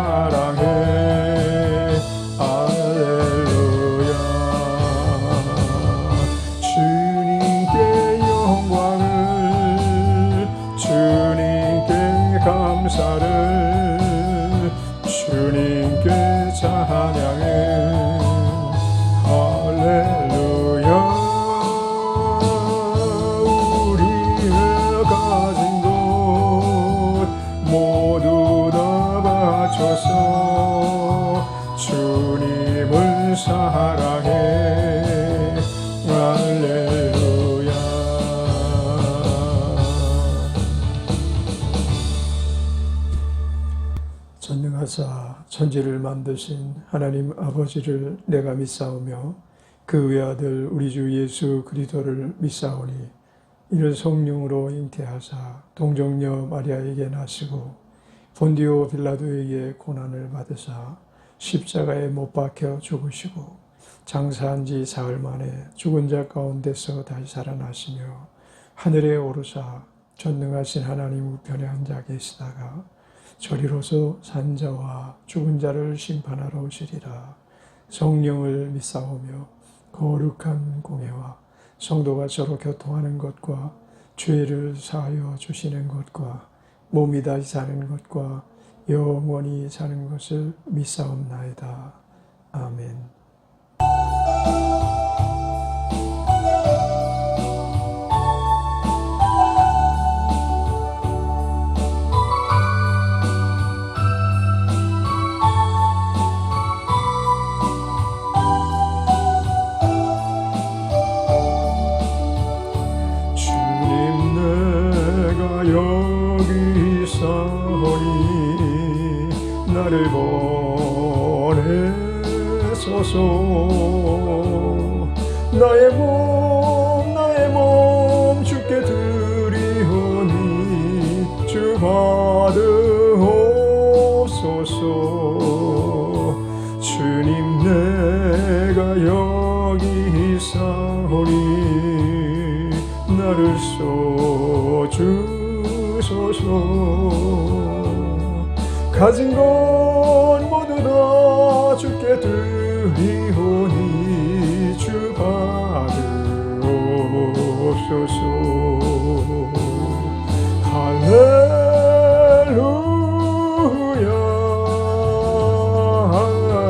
사랑해. 할렐루야. 주님께 영광을, 주님께 감사를, 주님께 찬양을. 할렐루야. 우리가 가진 것 모두 다 바쳐서 주님을 사랑해. 할렐루야. 전능하사 천지를 만드신 하나님 아버지를 내가 믿사오며 그 외아들 우리 주 예수 그리스도를 믿사오니 이는 성령으로 잉태하사 동정녀 마리아에게 나시고 본디오 빌라도에게 고난을 받으사 십자가에 못 박혀 죽으시고 장사한 지 사흘 만에 죽은 자 가운데서 다시 살아나시며 하늘에 오르사 전능하신 하나님 우편에 앉아 계시다가 저리로서 산 자와 죽은 자를 심판하러 오시리라. 성령을 믿사오며 거룩한 공예와 성도가 서로 교통하는 것과 죄를 사하여 주시는 것과 몸이 다시 사는 것과 영원히 사는 것을 믿사옵나이다. 아멘. 여기 있사오니 나를 보내소서. 나의 몸 주께 드리오니 주 받으옵소서. 주님 내가 여기 있사오니 나를 써주소서. 가진 것 모두 다 주께 드리오니 주 받으옵소서. 할렐루야. 할렐루야.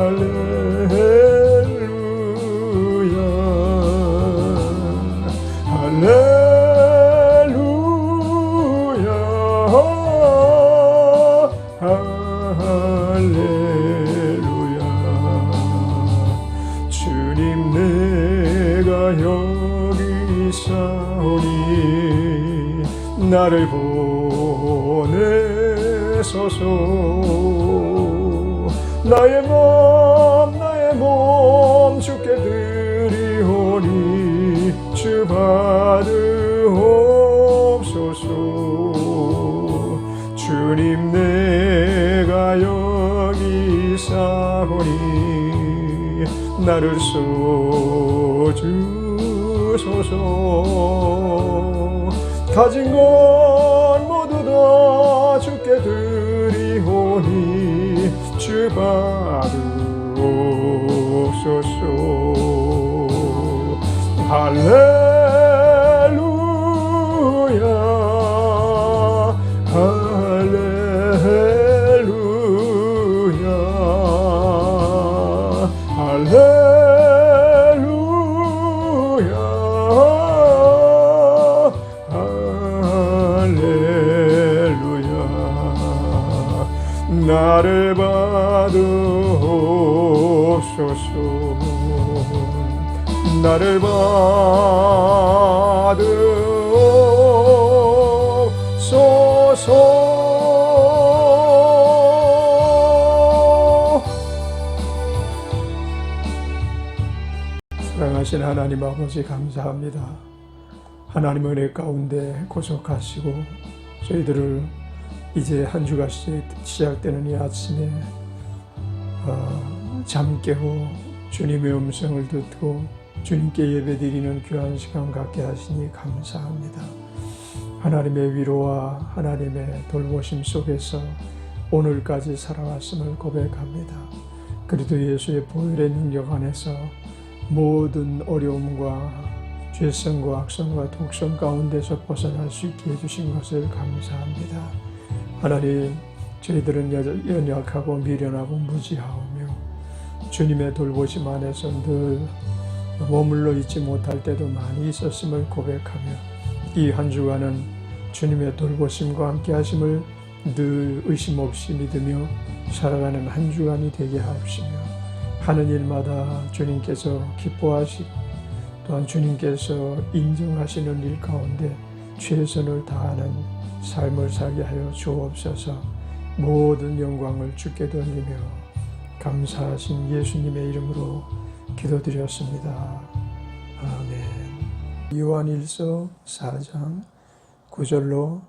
할렐루야. 주님 내가 여기 있사오니 나를 보내소서. 나의 몸 주께 드리오니 주 받으옵소서. 주님 내가 여기 있사오니 나를 써주소서. 가진 것 모두 다 주께 드리오니 주 받으옵소서. 할렐루야. 할렐루야. 할렐루야. 할렐루야. 나를 받으옵소서. 나를 받으옵소서. 사랑하신 하나님 아버지 감사합니다. 하나님 은혜 가운데 고속하시고 저희들을 이제 한 주가 시작되는 이 아침에 잠 깨고 주님의 음성을 듣고 주님께 예배드리는 귀한 시간 갖게 하시니 감사합니다. 하나님의 위로와 하나님의 돌보심 속에서 오늘까지 살아왔음을 고백합니다. 그리스도 예수의 보혈의 능력 안에서 모든 어려움과 죄성과 악성과 독성 가운데서 벗어날 수 있게 해주신 것을 감사합니다. 하나님, 저희들은 연약하고 미련하고 무지하오며 주님의 돌보심 안에서 늘 머물러 있지 못할 때도 많이 있었음을 고백하며 이 한 주간은 주님의 돌보심과 함께 하심을 늘 의심 없이 믿으며 살아가는 한 주간이 되게 하옵시며 하는 일마다 주님께서 기뻐하시고 또한 주님께서 인정하시는 일 가운데 최선을 다하는 삶을 살게 하여 주옵소서. 모든 영광을 주께 돌리며 감사하신 예수님의 이름으로 기도드렸습니다. 아멘. 요한일서 4장 9절로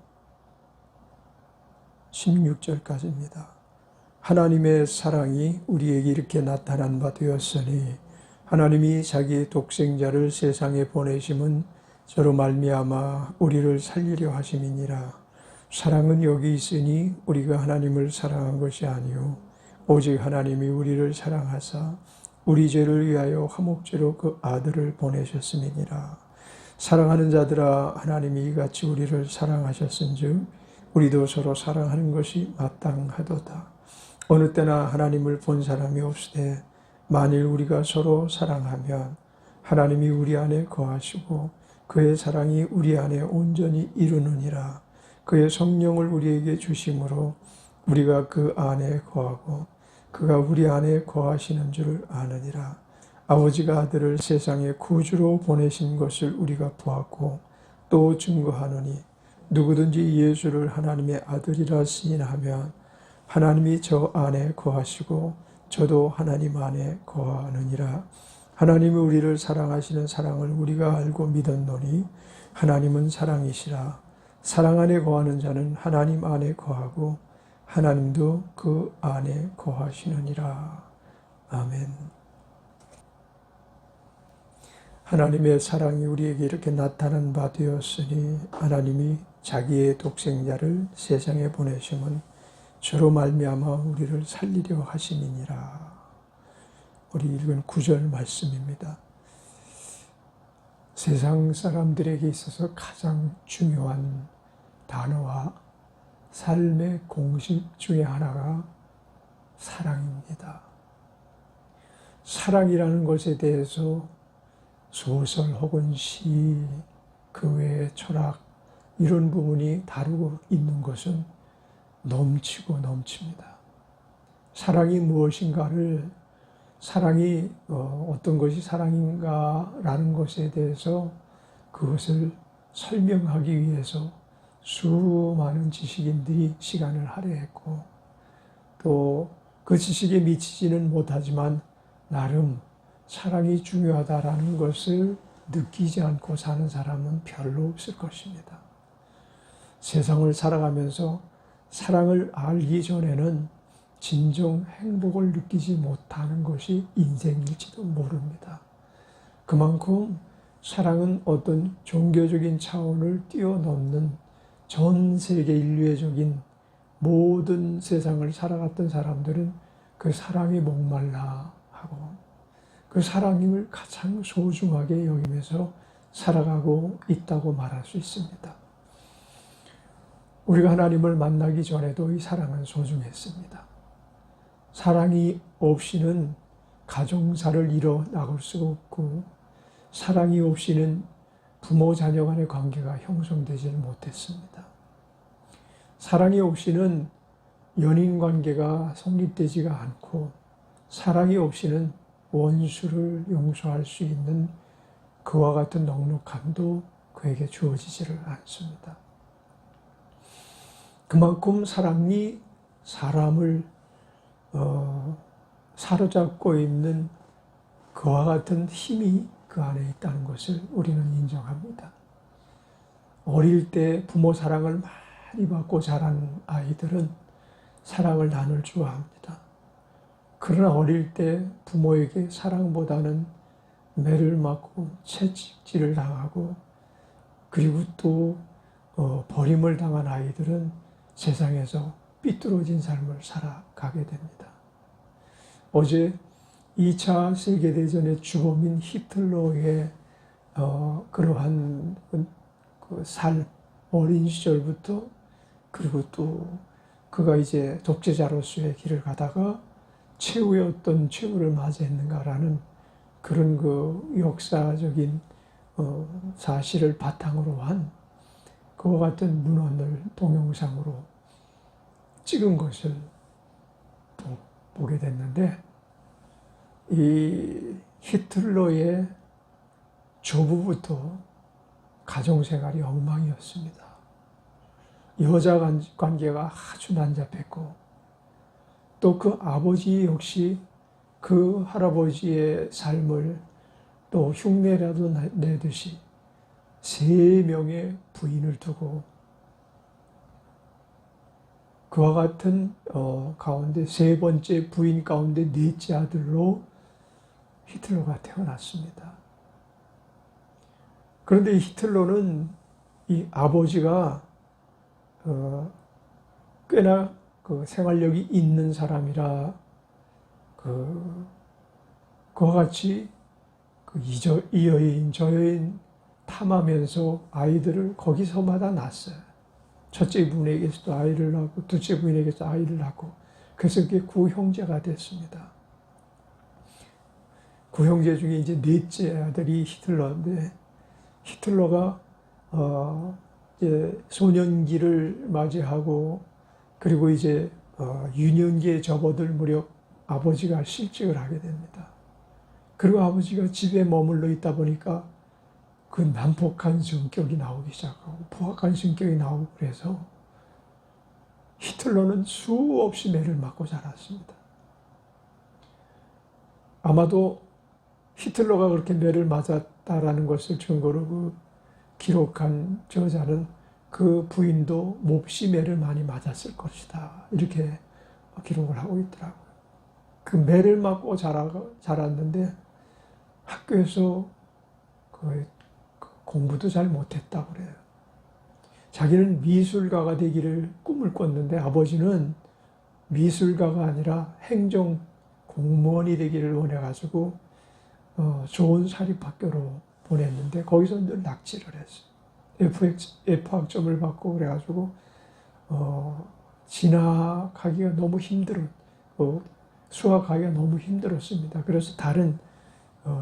16절까지입니다. 하나님의 사랑이 우리에게 이렇게 나타난 바 되었으니 하나님이 자기의 독생자를 세상에 보내심은 저로 말미암아 우리를 살리려 하심이니라. 사랑은 여기 있으니 우리가 하나님을 사랑한 것이 아니요 오직 하나님이 우리를 사랑하사 우리 죄를 위하여 화목제로 그 아들을 보내셨음이니라. 사랑하는 자들아, 하나님이 이같이 우리를 사랑하셨은즉 우리도 서로 사랑하는 것이 마땅하도다. 어느 때나 하나님을 본 사람이 없으되 만일 우리가 서로 사랑하면 하나님이 우리 안에 거하시고 그의 사랑이 우리 안에 온전히 이루느니라. 그의 성령을 우리에게 주심으로 우리가 그 안에 거하고 그가 우리 안에 거하시는 줄 아느니라. 아버지가 아들을 세상에 구주로 보내신 것을 우리가 보았고 또 증거하노니 누구든지 예수를 하나님의 아들이라 시인하면 하나님이 저 안에 거하시고 저도 하나님 안에 거하느니라. 하나님이 우리를 사랑하시는 사랑을 우리가 알고 믿었노니 하나님은 사랑이시라. 사랑 안에 거하는 자는 하나님 안에 거하고 하나님도 그 안에 거하시느니라. 아멘. 하나님의 사랑이 우리에게 이렇게 나타난 바 되었으니 하나님이 자기의 독생자를 세상에 보내심은 저로 말미암아 우리를 살리려 하심이니라. 우리 읽은 9절 말씀입니다. 세상 사람들에게 있어서 가장 중요한 단어와 삶의 공식 중에 하나가 사랑입니다. 사랑이라는 것에 대해서 소설 혹은 시, 그 외의 철학 이런 부분이 다루고 있는 것은 넘치고 넘칩니다. 사랑이 무엇인가를 사랑이 어떤 것이 사랑인가라는 것에 대해서 그것을 설명하기 위해서 수많은 지식인들이 시간을 할애했고 또 그 지식에 미치지는 못하지만 나름 사랑이 중요하다라는 것을 느끼지 않고 사는 사람은 별로 없을 것입니다. 세상을 살아가면서 사랑을 알기 전에는 진정 행복을 느끼지 못하는 것이 인생일지도 모릅니다. 그만큼 사랑은 어떤 종교적인 차원을 뛰어넘는 전 세계 인류애적인 모든 세상을 살아갔던 사람들은 그 사랑에 목말라 하고 그 사랑을 가장 소중하게 여기면서 살아가고 있다고 말할 수 있습니다. 우리가 하나님을 만나기 전에도 이 사랑은 소중했습니다. 사랑이 없이는 가정사를 이뤄나갈 수가 없고 사랑이 없이는 부모 자녀 간의 관계가 형성되지 못했습니다. 사랑이 없이는 연인 관계가 성립되지가 않고 사랑이 없이는 원수를 용서할 수 있는 그와 같은 넉넉함도 그에게 주어지지를 않습니다. 그만큼 사랑이 사람을 사로잡고 있는 그와 같은 힘이 그 안에 있다는 것을 우리는 인정합니다. 어릴 때 부모 사랑을 많이 받고 자란 아이들은 사랑을 나눌 줄 압니다. 그러나 어릴 때 부모에게 사랑보다는 매를 맞고 채찍질을 당하고 그리고 또 버림을 당한 아이들은 세상에서 삐뚤어진 삶을 살아가게 됩니다. 어제 2차 세계대전의 주범인 히틀러의 그러한 어린 시절부터, 그리고 또 그가 이제 독재자로서의 길을 가다가 최후의 어떤 최후를 맞이했는가라는 그런 그 역사적인 사실을 바탕으로 한 그와 같은 문헌을 동영상으로 찍은 것을 또 보게 됐는데, 이 히틀러의 조부부터 가정생활이 엉망이었습니다. 여자 관계가 아주 난잡했고, 또 그 아버지 역시 그 할아버지의 삶을 또 흉내라도 내듯이 3명의 부인을 두고 그와 같은 가운데 3번째 부인 가운데 4째 아들로 히틀러가 태어났습니다. 그런데 이 아버지가 꽤나 그 생활력이 있는 사람이라 그와 같이 이 여인 저 여인 탐하면서 아이들을 거기서마다 낳았어요. 첫째 부인에게서도 아이를 낳고 둘째 부인에게서 아이를 낳고, 그래서 그게 9형제가 됐습니다. 9형제 중에 이제 4째 아들이 히틀러인데, 히틀러가 이제 소년기를 맞이하고, 그리고 이제 유년기에 접어들 무렵 아버지가 실직을 하게 됩니다. 그리고 아버지가 집에 머물러 있다 보니까 그 난폭한 성격이 나오기 시작하고 포악한 성격이 나오고, 그래서 히틀러는 수없이 매를 맞고 자랐습니다. 아마도 히틀러가 그렇게 매를 맞았다라는 것을 증거로 기록한 저자는 그 부인도 몹시 매를 많이 맞았을 것이다, 이렇게 기록을 하고 있더라고요. 그 매를 맞고 자랐는데 학교에서 공부도 잘 못했다고 그래요. 자기는 미술가가 되기를 꿈을 꿨는데 아버지는 미술가가 아니라 행정 공무원이 되기를 원해가지고 좋은 사립학교로 보냈는데 거기서 늘 낙치를 했어요. F학점을 받고 그래가지고 진학하기가 너무 수학하기가 너무 힘들었습니다. 그래서 다른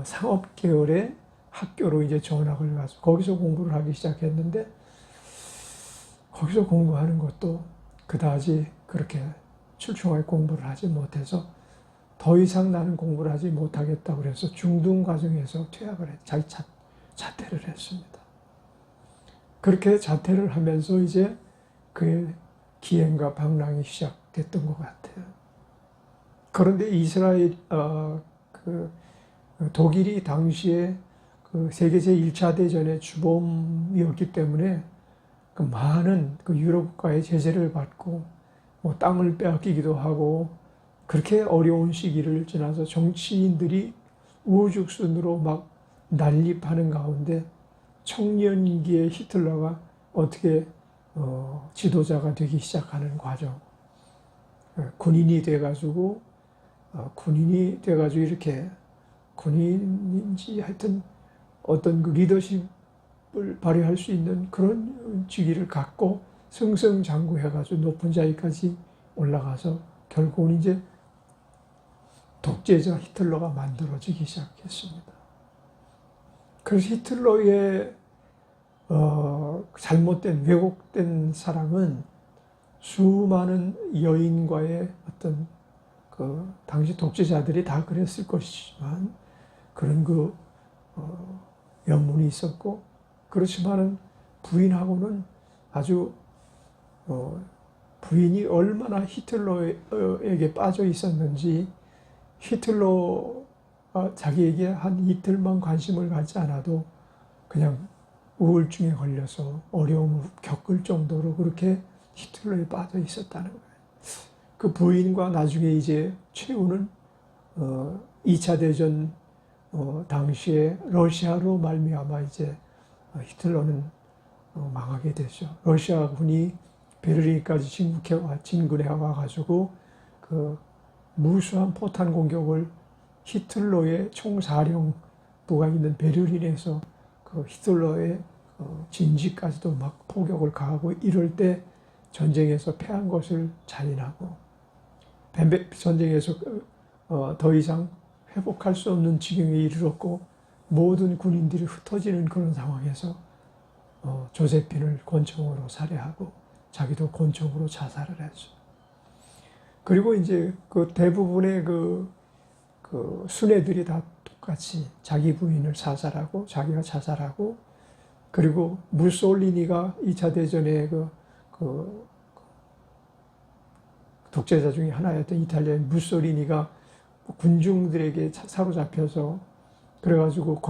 상업 계열의 학교로 이제 전학을 가서 거기서 공부를 하기 시작했는데, 거기서 공부하는 것도 그다지 그렇게 출중하게 공부를 하지 못해서 더 이상 나는 공부를 하지 못하겠다고 그래서 중등 과정에서 퇴학을 자기 자퇴를 했습니다. 그렇게 자퇴를 하면서 이제 그의 기행과 방랑이 시작됐던 것 같아요. 그런데 독일이 당시에 그 세계 제1차 대전의 주범이었기 때문에 그 많은 그 유럽 국가의 제재를 받고 뭐 땅을 빼앗기기도 하고, 그렇게 어려운 시기를 지나서 정치인들이 우후죽순으로 막 난립하는 가운데 청년기의 히틀러가 어떻게 지도자가 되기 시작하는 과정, 군인이 돼가지고 이렇게 군인인지 하여튼 어떤 그 리더십을 발휘할 수 있는 그런 직위를 갖고 승승장구해가지고 높은 자리까지 올라가서 결국은 이제 독재자 히틀러가 만들어지기 시작했습니다. 그래서 히틀러의 잘못된 왜곡된 사랑은 수많은 여인과의 어떤 그 당시 독재자들이 다 그랬을 것이지만 그런 연문이 있었고, 그렇지만은 부인하고는 아주 부인이 얼마나 히틀러에게 빠져 있었는지, 히틀러가 자기에게 한 이틀만 관심을 갖지 않아도 그냥 우울증에 걸려서 어려움을 겪을 정도로 그렇게 히틀러에 빠져 있었다는 거예요. 그 부인과 나중에 이제 최후는 2차 대전 당시에 러시아로 말미암아 이제 히틀러는 망하게 되죠. 러시아군이 베를린까지 진군해 와가지고 그 무수한 포탄 공격을 히틀러의 총사령부가 있는 베를린에서 그 히틀러의 진지까지도 막 포격을 가하고 이럴 때 전쟁에서 패한 것을 자인하고 전쟁에서 더 이상 회복할 수 없는 지경에 이르렀고 모든 군인들이 흩어지는 그런 상황에서 조세핀을 권총으로 살해하고 자기도 권총으로 자살을 했죠. 그리고 이제 그 대부분의 그 순애들이 다 똑같이 자기 부인을 사살하고 자기가 자살하고 그리고 무솔리니가 2차 대전에 그 독재자 중에 하나였던 이탈리아의 무솔리니가 군중들에게 사로잡혀서 그래가지고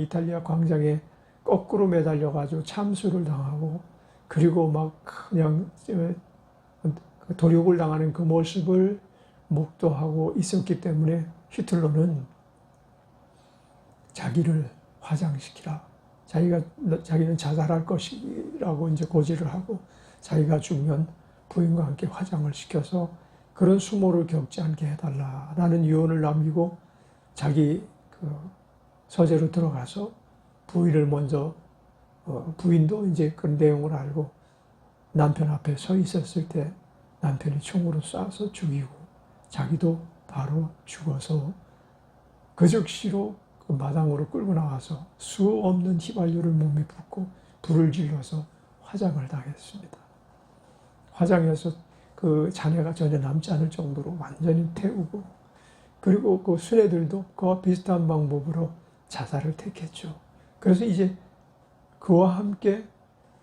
이탈리아 광장에 거꾸로 매달려가지고 참수를 당하고 그리고 막 그냥 도륙을 당하는 그 모습을 목도하고 있었기 때문에 히틀러는 자기를 화장시키라. 자기는 자살할 것이라고 이제 고지를 하고 자기가 죽으면 부인과 함께 화장을 시켜서 그런 수모를 겪지 않게 해달라라는 유언을 남기고 자기 그 서재로 들어가서 부인을 먼저 부인도 이제 그런 내용을 알고 남편 앞에 서 있었을 때 남편이 총으로 쏴서 죽이고 자기도 바로 죽어서 그 즉시로 그 마당으로 끌고 나와서 수 없는 휘발유를 몸에 붓고 불을 질러서 화장을 당했습니다. 화장해서 그 잔해가 전혀 남지 않을 정도로 완전히 태우고 그리고 그 순애들도 그와 비슷한 방법으로 자살을 택했죠. 그래서 이제 그와 함께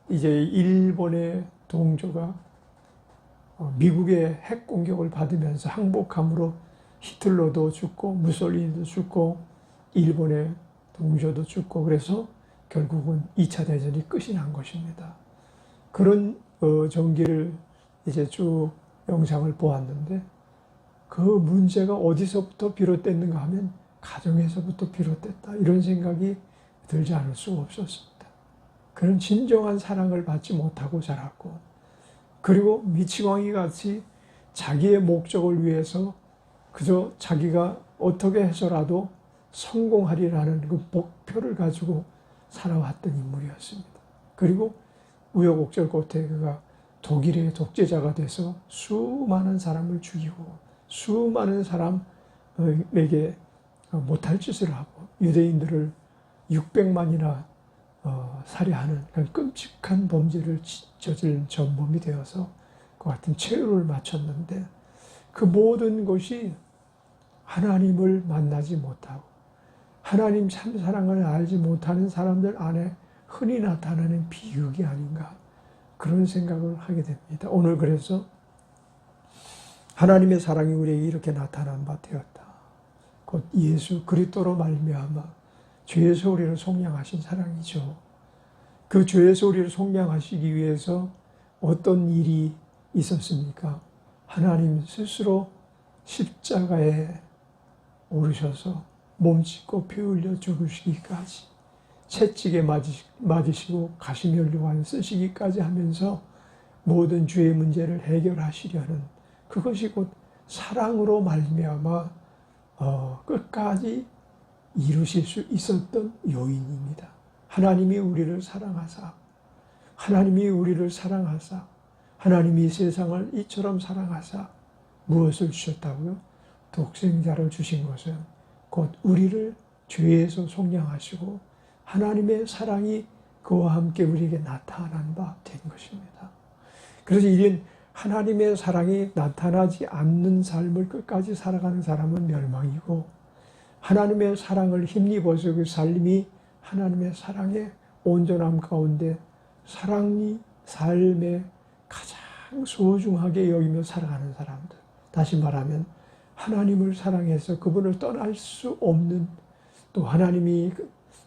이제 일본의 동조가 미국의 핵 공격을 받으면서 항복함으로 히틀러도 죽고 무솔리니도 죽고 일본의 동조도 죽고 그래서 결국은 2차 대전이 끝이 난 것입니다. 그런 전기를 이제 쭉 영상을 보았는데 그 문제가 어디서부터 비롯됐는가 하면 가정에서부터 비롯됐다. 이런 생각이 들지 않을 수가 없었습니다. 그런 진정한 사랑을 받지 못하고 자랐고 그리고 미치광이 같이 자기의 목적을 위해서 그저 자기가 어떻게 해서라도 성공하리라는 그 목표를 가지고 살아왔던 인물이었습니다. 그리고 우여곡절 끝에 그가 독일의 독재자가 돼서 수많은 사람을 죽이고 수많은 사람에게 못할 짓을 하고 유대인들을 600만이나 살해하는 그런 끔찍한 범죄를 저지른 전범이 되어서 그 같은 최후를 마쳤는데 그 모든 것이 하나님을 만나지 못하고 하나님 참 사랑을 알지 못하는 사람들 안에 흔히 나타나는 비극이 아닌가 그런 생각을 하게 됩니다. 오늘 그래서 하나님의 사랑이 우리에게 이렇게 나타난 바 되었다. 곧 예수 그리스도로 말미암아 죄에서 우리를 속량하신 사랑이죠. 그 죄에서 우리를 속량하시기 위해서 어떤 일이 있었습니까? 하나님 스스로 십자가에 오르셔서 몸짓고 피 흘려 죽으시기까지 채찍에 맞으시고 가시면류관 쓰시기까지 하면서 모든 죄의 문제를 해결하시려는 그것이 곧 사랑으로 말미암아 끝까지 이루실 수 있었던 요인입니다. 하나님이 우리를 사랑하사 하나님이 세상을 이처럼 사랑하사 무엇을 주셨다고요? 독생자를 주신 것은 곧 우리를 죄에서 속량하시고 하나님의 사랑이 그와 함께 우리에게 나타난 바 된 것입니다. 그래서 이런 하나님의 사랑이 나타나지 않는 삶을 끝까지 살아가는 사람은 멸망이고 하나님의 사랑을 힘입어서 그 삶이 하나님의 사랑의 온전함 가운데 사랑이 삶에 가장 소중하게 여기며 살아가는 사람들. 다시 말하면 하나님을 사랑해서 그분을 떠날 수 없는 또 하나님이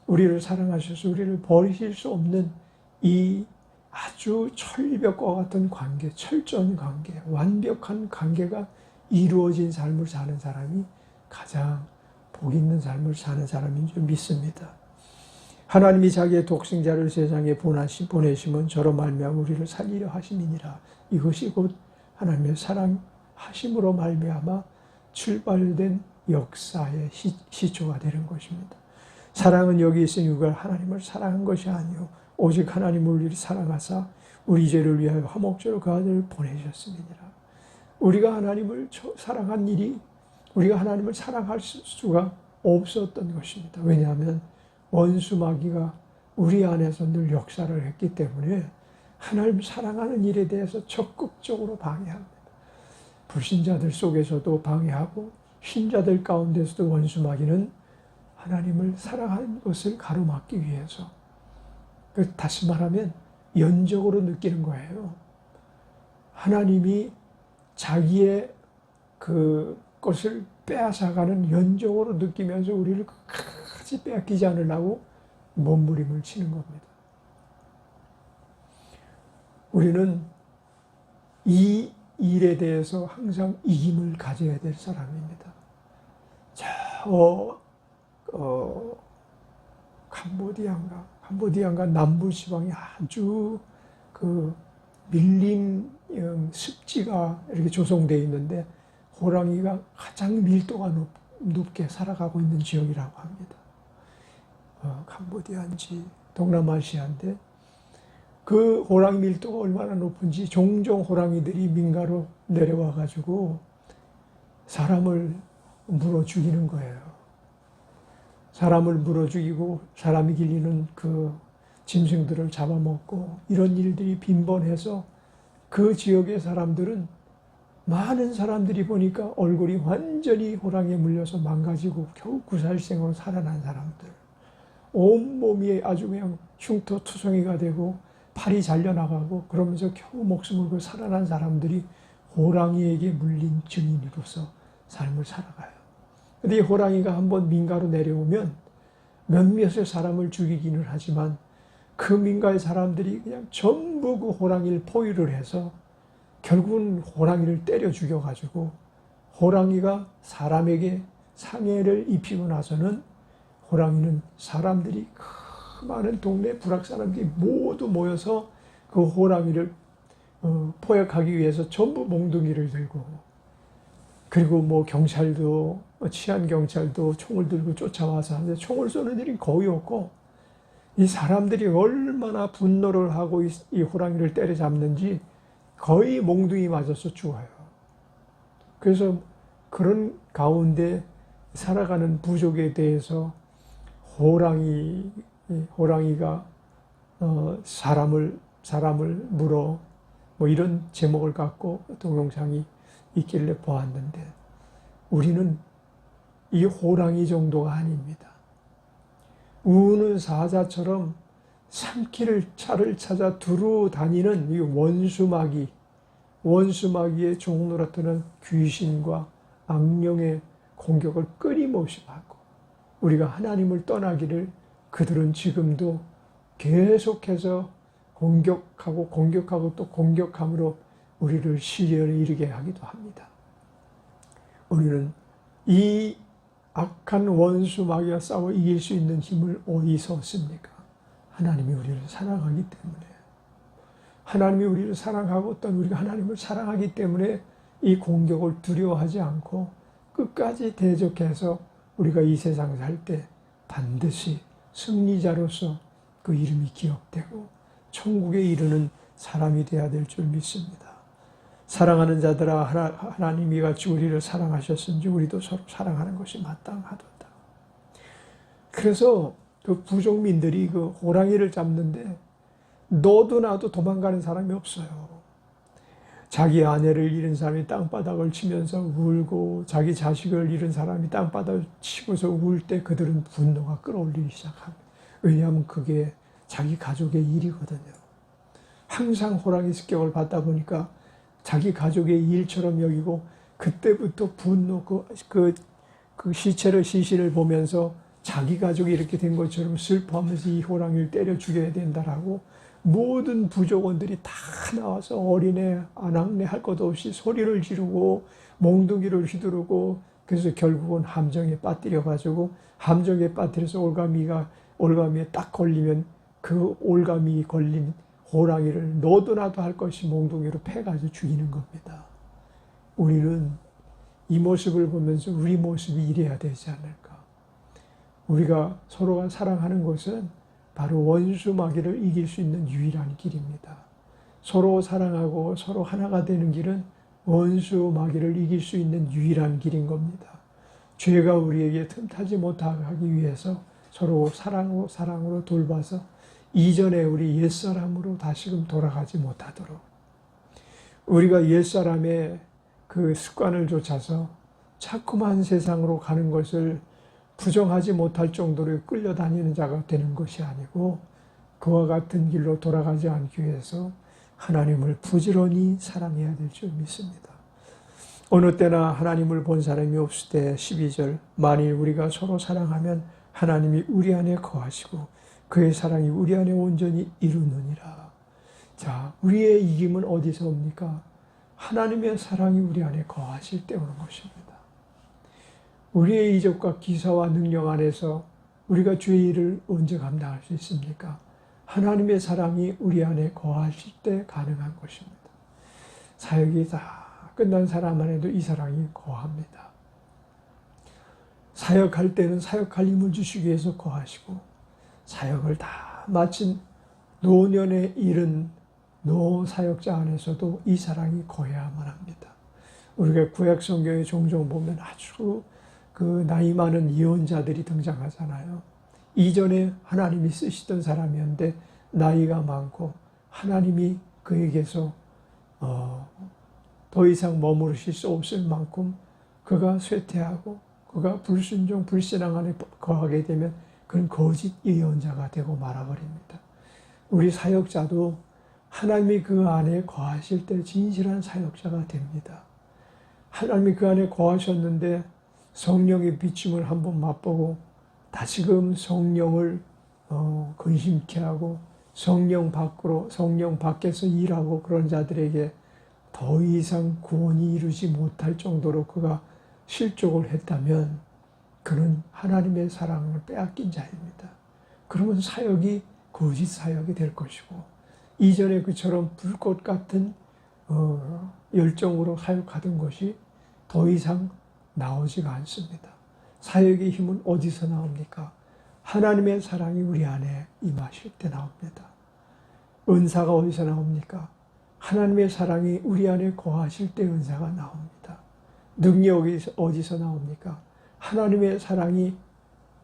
우리를 사랑하셔서 우리를 버리실 수 없는 이 아주 철벽과 같은 관계, 철저한 관계, 완벽한 관계가 이루어진 삶을 사는 사람이 가장 복 있는 삶을 사는 사람인 줄 믿습니다. 하나님이 자기의 독생자를 세상에 보내심은 저로 말미암아 우리를 살리려 하심이니라. 이것이 곧 하나님의 사랑하심으로 말미암아 출발된 역사의 시초가 되는 것입니다. 사랑은 여기 있으니 우리가 하나님을 사랑한 것이 아니요 오직 하나님을 우리를 사랑하사 우리 죄를 위하여 화목제로 그 아들을 보내셨음이니라. 우리가 하나님을 사랑한 일이 우리가 하나님을 사랑할 수가 없었던 것입니다. 왜냐하면 원수 마귀가 우리 안에서 늘 역사를 했기 때문에 하나님 사랑하는 일에 대해서 적극적으로 방해합니다. 불신자들 속에서도 방해하고 신자들 가운데서도 원수 마귀는 하나님을 사랑하는 것을 가로막기 위해서, 다시 말하면 연적으로 느끼는 거예요. 하나님이 자기의 그 것을 빼앗아가는 연적으로 느끼면서 우리를 끝까지 빼앗기지 않으려고 몸부림을 치는 겁니다. 우리는 이 일에 대해서 항상 이김을 가져야 될 사람입니다. 캄보디아인가 남부 지방이 아주 그 밀림 습지가 이렇게 조성되어 있는데 호랑이가 가장 밀도가 높게 살아가고 있는 지역이라고 합니다. 캄보디아인지 동남아시아인데 그 호랑이 밀도가 얼마나 높은지 종종 호랑이들이 민가로 내려와 가지고 사람을 물어 죽이는 거예요. 사람을 물어 죽이고 사람이 길리는 그 짐승들을 잡아먹고 이런 일들이 빈번해서 그 지역의 사람들은, 많은 사람들이 보니까 얼굴이 완전히 호랑이에 물려서 망가지고 겨우 구살생으로 살아난 사람들, 온몸이 아주 그냥 흉터투성이가 되고 팔이 잘려나가고 그러면서 겨우 목숨을 걸고 살아난 사람들이 호랑이에게 물린 증인으로서 삶을 살아가요. 근데 이 호랑이가 한번 민가로 내려오면 몇몇의 사람을 죽이기는 하지만 그 민가의 사람들이 그냥 전부 그 호랑이를 포위를 해서 결국은 호랑이를 때려 죽여가지고, 호랑이가 사람에게 상해를 입히고 나서는 호랑이는 사람들이, 그 많은 동네 부락 사람들이 모두 모여서 그 호랑이를 포획하기 위해서 전부 몽둥이를 들고, 그리고 뭐 경찰도, 치안 경찰도 총을 들고 쫓아와서 하는데 총을 쏘는 일이 거의 없고, 이 사람들이 얼마나 분노를 하고 이 호랑이를 때려잡는지 거의 몽둥이 맞아서 죽어요. 그래서 그런 가운데 살아가는 부족에 대해서 호랑이가 사람을 물어, 뭐 이런 제목을 갖고 동영상이 있길래 보았는데, 우리는 이 호랑이 정도가 아닙니다. 우는 사자처럼 삼킬 차를 찾아 두루 다니는 이 원수마귀의 종노릇하는 귀신과 악령의 공격을 끊임없이 받고, 우리가 하나님을 떠나기를 그들은 지금도 계속해서 공격하고 또 공격함으로 우리를 시련에 이르게 하기도 합니다. 우리는 이 악한 원수 마귀와 싸워 이길 수 있는 힘을 어디서 얻습니까? 하나님이 우리를 사랑하기 때문에, 하나님이 우리를 사랑하고 또 우리가 하나님을 사랑하기 때문에 이 공격을 두려워하지 않고 끝까지 대적해서 우리가 이 세상 살 때 반드시 승리자로서 그 이름이 기억되고 천국에 이르는 사람이 되어야 될 줄 믿습니다. 사랑하는 자들아, 하나님이 같이 우리를 사랑하셨은지 우리도 서로 사랑하는 것이 마땅하도다. 그래서 그 부족민들이 그 호랑이를 잡는데 너도 나도 도망가는 사람이 없어요. 자기 아내를 잃은 사람이 땅바닥을 치면서 울고, 자기 자식을 잃은 사람이 땅바닥을 치고서 울 때 그들은 분노가 끌어올리기 시작합니다. 왜냐하면 그게 자기 가족의 일이거든요. 항상 호랑이 습격을 받다 보니까 자기 가족의 일처럼 여기고, 그때부터 분노, 그 시신을 보면서 자기 가족이 이렇게 된 것처럼 슬퍼하면서 이 호랑이를 때려 죽여야 된다라고 모든 부족원들이 다 나와서 어린애, 아낙네 할 것 없이 소리를 지르고 몽둥이를 휘두르고, 그래서 결국은 함정에 빠뜨려가지고, 함정에 빠뜨려서 올가미가 올가미에 딱 걸리면 그 올가미 걸린 호랑이를 너도 나도 할 것이 몽둥이로 패가지고 죽이는 겁니다. 우리는 이 모습을 보면서 우리 모습이 이래야 되지 않을까. 우리가 서로가 사랑하는 것은 바로 원수 마귀를 이길 수 있는 유일한 길입니다. 서로 사랑하고 서로 하나가 되는 길은 원수 마귀를 이길 수 있는 유일한 길인 겁니다. 죄가 우리에게 틈타지 못하게 하기 위해서 서로 사랑으로 돌봐서 이전에 우리 옛사람으로 다시금 돌아가지 못하도록, 우리가 옛사람의 그 습관을 좇아서 자꾸만 세상으로 가는 것을 부정하지 못할 정도로 끌려다니는 자가 되는 것이 아니고 그와 같은 길로 돌아가지 않기 위해서 하나님을 부지런히 사랑해야 될 줄 믿습니다. 어느 때나 하나님을 본 사람이 없을 때 12절, 만일 우리가 서로 사랑하면 하나님이 우리 안에 거하시고 그의 사랑이 우리 안에 온전히 이루느니라. 자, 우리의 이김은 어디서 옵니까? 하나님의 사랑이 우리 안에 거하실 때 오는 것입니다. 우리의 이적과 기사와 능력 안에서 우리가 죄의 일을 언제 감당할 수 있습니까? 하나님의 사랑이 우리 안에 거하실 때 가능한 것입니다. 사역이 다 끝난 사람 안에도 이 사랑이 거합니다. 사역할 때는 사역할 힘을 주시기 위해서 거하시고, 사역을 다 마친 노년에 이른 노사역자 안에서도 이 사랑이 거해야만 합니다. 우리가 구약 성경에 종종 보면 아주 그 나이 많은 예언자들이 등장하잖아요. 이전에 하나님이 쓰시던 사람이었는데 나이가 많고 하나님이 그에게서 더 이상 머무르실 수 없을 만큼 그가 쇠퇴하고 그가 불순종, 불신앙 안에 거하게 되면 그는 거짓 예언자가 되고 말아버립니다. 우리 사역자도 하나님이 그 안에 거하실 때 진실한 사역자가 됩니다. 하나님이 그 안에 거하셨는데 성령의 비춤을 한번 맛보고 다시금 성령을 근심케 하고 성령 밖에서 일하고 그런 자들에게 더 이상 구원이 이루지 못할 정도로 그가 실족을 했다면 그는 하나님의 사랑을 빼앗긴 자입니다. 그러면 사역이 거짓 사역이 될 것이고 이전에 그처럼 불꽃 같은 열정으로 사역하던 것이 더 이상 나오지가 않습니다. 사역의 힘은 어디서 나옵니까? 하나님의 사랑이 우리 안에 임하실 때 나옵니다. 은사가 어디서 나옵니까? 하나님의 사랑이 우리 안에 거하실 때 은사가 나옵니다. 능력이 어디서 나옵니까? 하나님의 사랑이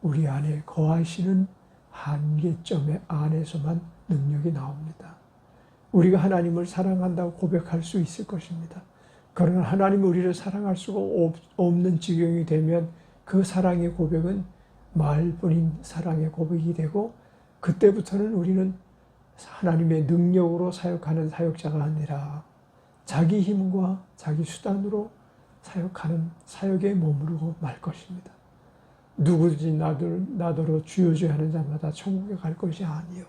우리 안에 거하시는 한계점 안에서만 능력이 나옵니다. 우리가 하나님을 사랑한다고 고백할 수 있을 것입니다. 그러나 하나님이 우리를 사랑할 수가 없는 지경이 되면 그 사랑의 고백은 말뿐인 사랑의 고백이 되고 그때부터는 우리는 하나님의 능력으로 사역하는 사역자가 아니라 자기 힘과 자기 수단으로 사역하는 사역에 머무르고 말 것입니다. 누구든지 나더러 주여 주여 하는 자마다 천국에 갈 것이 아니요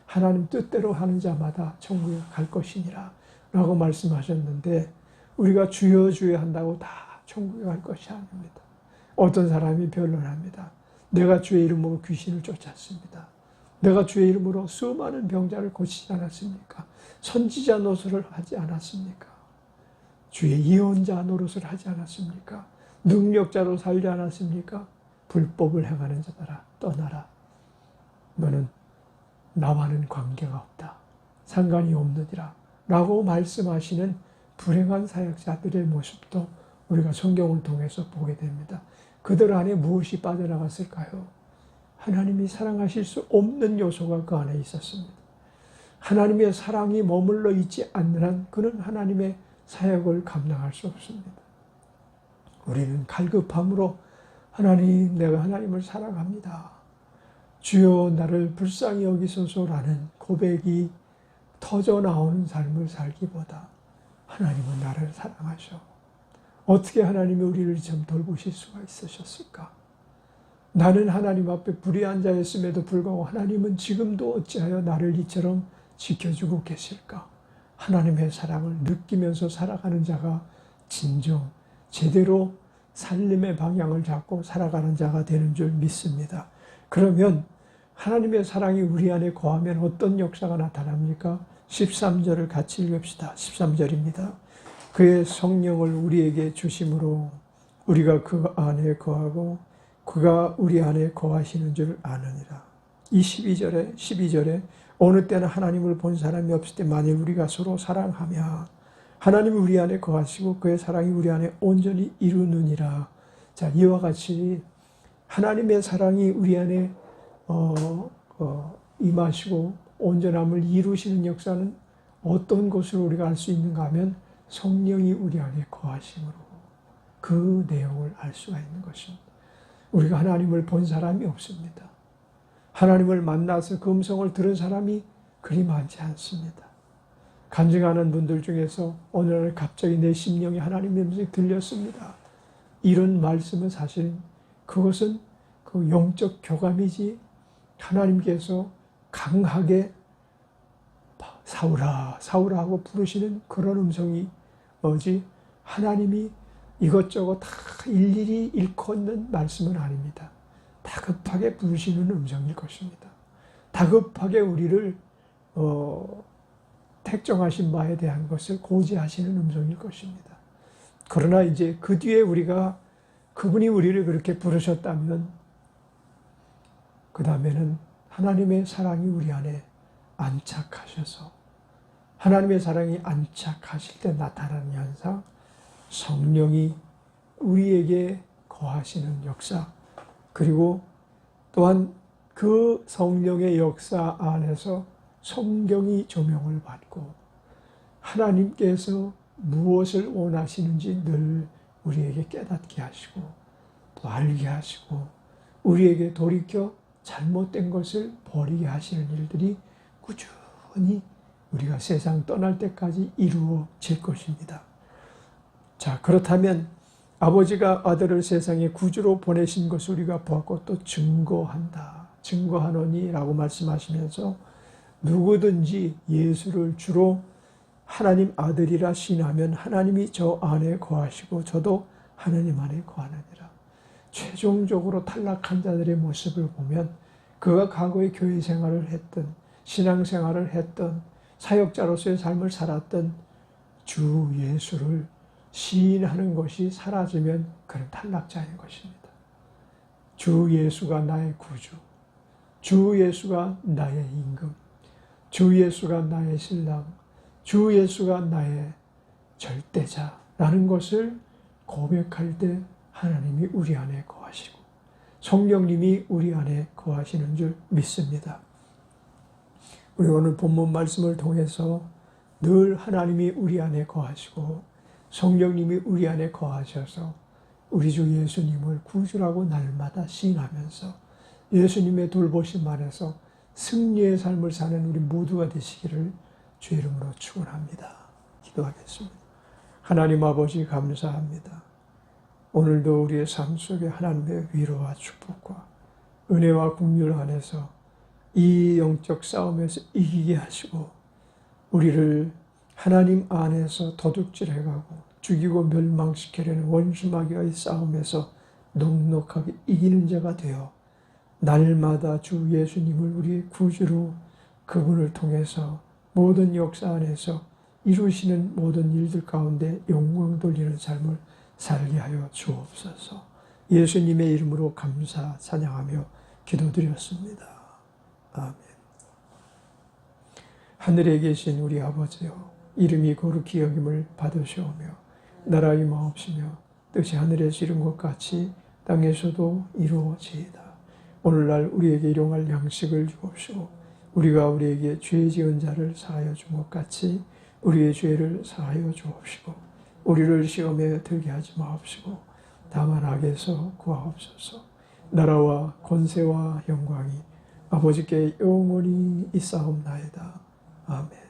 하나님 뜻대로 하는 자마다 천국에 갈 것이니라 라고 말씀하셨는데 우리가 주여 주여 한다고 다 천국에 갈 것이 아닙니다. 어떤 사람이 변론합니다. 내가 주의 이름으로 귀신을 쫓았습니다. 내가 주의 이름으로 수많은 병자를 고치지 않았습니까? 선지자 노릇을 하지 않았습니까? 주의 예언자 노릇을 하지 않았습니까? 능력자로 살지 않았습니까? 불법을 행하는 자들아 떠나라. 너는 나와는 관계가 없다. 상관이 없느니라. 라고 말씀하시는 불행한 사역자들의 모습도 우리가 성경을 통해서 보게 됩니다. 그들 안에 무엇이 빠져나갔을까요? 하나님이 사랑하실 수 없는 요소가 그 안에 있었습니다. 하나님의 사랑이 머물러 있지 않는 한 그는 하나님의 사역을 감당할 수 없습니다. 우리는 갈급함으로 하나님, 내가 하나님을 사랑합니다. 주여 나를 불쌍히 여기소서라는 고백이 터져 나오는 삶을 살기보다 하나님은 나를 사랑하셔. 어떻게 하나님이 우리를 좀 돌보실 수가 있으셨을까? 나는 하나님 앞에 불의한 자였음에도 불구하고 하나님은 지금도 어찌하여 나를 이처럼 지켜주고 계실까? 하나님의 사랑을 느끼면서 살아가는 자가 진정 제대로 삶의 방향을 잡고 살아가는 자가 되는 줄 믿습니다. 그러면 하나님의 사랑이 우리 안에 거하면 어떤 역사가 나타납니까? 13절을 같이 읽읍시다. 13절입니다. 그의 성령을 우리에게 주심으로 우리가 그 안에 거하고 그가 우리 안에 거하시는 줄 아느니라. 이 12절에 어느 때는 하나님을 본 사람이 없을 때 만일 우리가 서로 사랑하며 하나님이 우리 안에 거하시고 그의 사랑이 우리 안에 온전히 이루느니라. 자, 이와 같이 하나님의 사랑이 우리 안에 임하시고 온전함을 이루시는 역사는 어떤 것으로 우리가 알 수 있는가 하면 성령이 우리 안에 거하심으로 그 내용을 알 수가 있는 것입니다. 우리가 하나님을 본 사람이 없습니다. 하나님을 만나서 그 음성을 들은 사람이 그리 많지 않습니다. 간증하는 분들 중에서 어느 날 갑자기 내 심령에 하나님의 음성이 들렸습니다. 이런 말씀은 사실 그것은 그 영적 교감이지 하나님께서 강하게 사울아 사울아 하고 부르시는 그런 음성이 뭐지? 하나님이 이것저것 다 일일이 일컫는 말씀은 아닙니다. 다급하게 부르시는 음성일 것입니다. 다급하게 우리를 택정하신 바에 대한 것을 고지하시는 음성일 것입니다. 그러나 이제 그 뒤에 우리가 그분이 우리를 그렇게 부르셨다면 그 다음에는 하나님의 사랑이 우리 안에 안착하셔서 하나님의 사랑이 안착하실 때 나타나는 현상, 성령이 우리에게 거하시는 역사, 그리고 또한 그 성령의 역사 안에서 성경이 조명을 받고 하나님께서 무엇을 원하시는지 늘 우리에게 깨닫게 하시고 또 알게 하시고 우리에게 돌이켜 잘못된 것을 버리게 하시는 일들이 꾸준히 우리가 세상 떠날 때까지 이루어질 것입니다. 자, 그렇다면 아버지가 아들을 세상에 구주로 보내신 것을 우리가 보았고 또 증거한다. 증거하노니 라고 말씀하시면서 누구든지 예수를 주로 하나님 아들이라 시인하면 하나님이 저 안에 거하시고 저도 하나님 안에 거하느니라. 최종적으로 탈락한 자들의 모습을 보면 그가 과거에 교회 생활을 했던 신앙 생활을 했던 사역자로서의 삶을 살았던 주 예수를 시인하는 것이 사라지면 그는 탈락자인 것입니다. 주 예수가 나의 구주, 주 예수가 나의 임금, 주 예수가 나의 신랑, 주 예수가 나의 절대자라는 것을 고백할 때 하나님이 우리 안에 거하시고 성령님이 우리 안에 거하시는 줄 믿습니다. 우리 오늘 본문 말씀을 통해서 늘 하나님이 우리 안에 거하시고 성령님이 우리 안에 거하셔서 우리 주 예수님을 구주라고 날마다 시인하면서 예수님의 돌보심 안에서 승리의 삶을 사는 우리 모두가 되시기를 주의 이름으로 축원합니다. 기도하겠습니다. 하나님 아버지 감사합니다. 오늘도 우리의 삶 속에 하나님의 위로와 축복과 은혜와 긍휼 안에서 이 영적 싸움에서 이기게 하시고 우리를 하나님 안에서 도둑질해가고 죽이고 멸망시키려는 원수마귀와의 싸움에서 넉넉하게 이기는 자가 되어 날마다 주 예수님을 우리의 구주로 그분을 통해서 모든 역사 안에서 이루시는 모든 일들 가운데 영광 돌리는 삶을 살게 하여 주옵소서. 예수님의 이름으로 감사 찬양하며 기도드렸습니다. 아멘. 하늘에 계신 우리 아버지여, 이름이 거룩히 여김을 받으시오며 나라 임하옵시며 뜻이 하늘에서 이룬 것 같이 땅에서도 이루어지이다. 오늘날 우리에게 일용할 양식을 주옵시고 우리가 우리에게 죄 지은 자를 사하여 준 것 같이 우리의 죄를 사하여 주옵시고 우리를 시험에 들게 하지 마옵시고 다만 악에서 구하옵소서. 나라와 권세와 영광이 아버지께 영원히 있사옵나이다. 아멘.